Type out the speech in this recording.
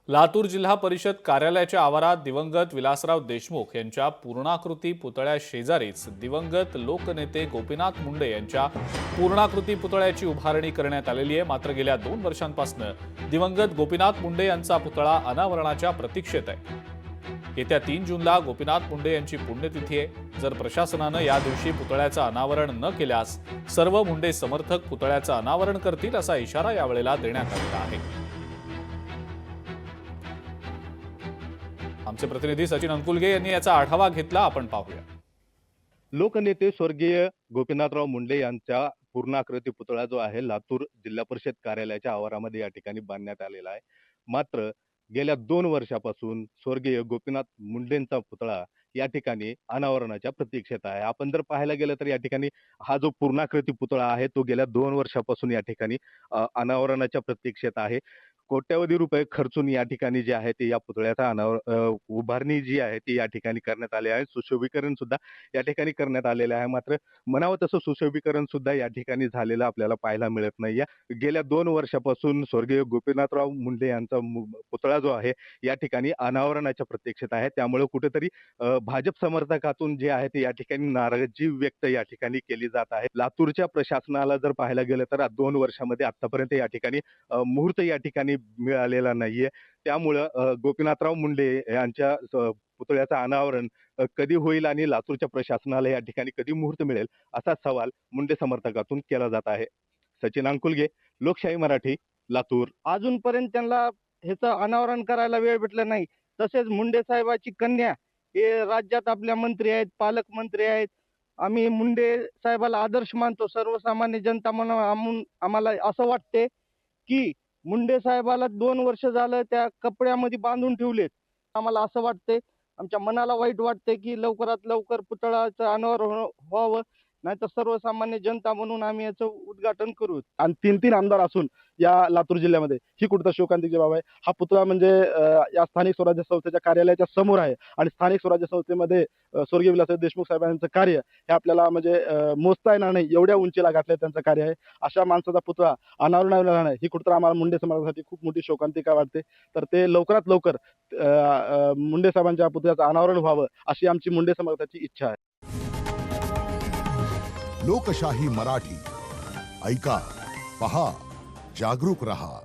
लातूर जिल्हा परिषद कार्यालयाच्या आवारात दिवंगत विलासराव देशमुख यांच्या पूर्णाकृती पुतळ्या शेजारीच दिवंगत लोकनेते गोपीनाथ मुंडे यांच्या पूर्णाकृती पुतळ्याची उभारणी करण्यात आलेली आहे। मात्र गेल्या 2 वर्षांपासून दिवंगत गोपीनाथ मुंडे यांचा पुतळा अनावरणाच्या प्रतीक्षेत आहे। येत्या 3 जूनला गोपीनाथ मुंडे यांची पुण्यतिथी आहे। जर प्रशासनानं या दिवशी पुतळ्याचं अनावरण न केल्यास सर्व मुंडे समर्थक पुतळ्याचं अनावरण करतील असा इशारा यावेळेला देण्यात आलेला आहे। आमचे प्रतिनिधी सचिन अंकुलगे यांनी याचा आढावा घेतला, आपण पाहूया। लोकनेते स्वर्गीय गोपीनाथराव मुंडे यांचा पूर्णाकृती पुतळा जो आहे लातूर जिल्हा परिषद कार्यालयाच्या आवारामध्ये या ठिकाणी बांधण्यात आलेला आहे। मात्र गेल्या 2 वर्षापासून स्वर्गीय गोपीनाथ मुंडेंचा पुतळा या ठिकाणी अनावरणाच्या प्रतीक्षेत आहे। आपण जर पाहायला गेलं तर या ठिकाणी हा जो पूर्णाकृती पुतळा आहे तो गेल्या 2 वर्षापासून या ठिकाणी अनावरणाच्या प्रतीक्षेत आहे। कोट्यवधी रुपये खर्चून या ठिकाणी जे आहे ते या पुतळ्याचा उभारणी जी आहे ती या ठिकाणी करण्यात आली आहे। सुशोभीकरण सुद्धा या ठिकाणी करण्यात आलेलं आहे। मात्र म्हणावं तसं सुशोभीकरण सुद्धा या ठिकाणी झालेलं आपल्याला पाहायला मिळत नाहीये। गेल्या 2 वर्षापासून स्वर्गीय गोपीनाथराव मुंडे यांचा पुतळा जो आहे या ठिकाणी अनावरणाच्या प्रतीक्षेत आहे। त्यामुळे कुठेतरी भाजप समर्थकातून जे आहे ते या ठिकाणी नाराजी व्यक्त या ठिकाणी केली जात आहे। लातूरच्या प्रशासनाला जर पाहायला गेलं तर 2 वर्षामध्ये आतापर्यंत या ठिकाणी मुहूर्त या ठिकाणी मिळालेला नाहीये। त्यामुळं गोपीनाथराव मुंडे यांच्या पुतळ्याचं अनावरण कधी होईल आणि लातूरच्या प्रशासनाला या ठिकाणी कधी मुहूर्त मिळेल असा सवाल मुंडे समर्थकातून केला जात आहे। सचिन अंकुलगे, लोकशाही मराठी, लातूर। अजूनपर्यंत त्यांना ह्याचं अनावरण करायला वेळ भेटला नाही। तसेच मुंडे साहेबाची कन्या हे राज्यात आपल्या मंत्री आहेत, पालकमंत्री आहेत। आम्ही मुंडे साहेबाला आदर्श मानतो। सर्वसामान्य जनता म्हणून आम्हाला असं वाटते की मुंडे साहेबाला 2 वर्ष झालं त्या कपड्यामध्ये बांधून ठेवलेत। आम्हाला असं वाटतंय, आमच्या मनाला वाईट वाटतंय की लवकरात लवकर पुतळ्याचं अनावरण व्हावं, नाहीतर सर्वसामान्य जनता म्हणून आम्ही याचं उद्घाटन करू। आणि 3 आमदार असून या लातूर जिल्ह्यामध्ये ही कुठं शोकांतिक बाब आहे। हा पुतळा म्हणजे या स्थानिक स्वराज्य संस्थेच्या कार्यालयाच्या समोर आहे आणि स्थानिक स्वराज्य संस्थेमध्ये स्वर्गीय विलासराव देशमुख साहेबांचं कार्य हे आपल्याला म्हणजे मोजता येणार नाही, एवढ्या उंचीला घातलं त्यांचं कार्य आहे। अशा माणसाचा पुतळा अनावरण नाही ही कुठं आम्हाला मुंडे समाजासाठी खूप मोठी शोकांतिका वाटते। तर ते लवकरात लवकर मुंडे साहेबांच्या पुतळ्याचं अनावरण व्हावं अशी आमची मुंडे समाजाची इच्छा आहे। लोकशाही मराठी ऐका, पहा, जागरूक रहा।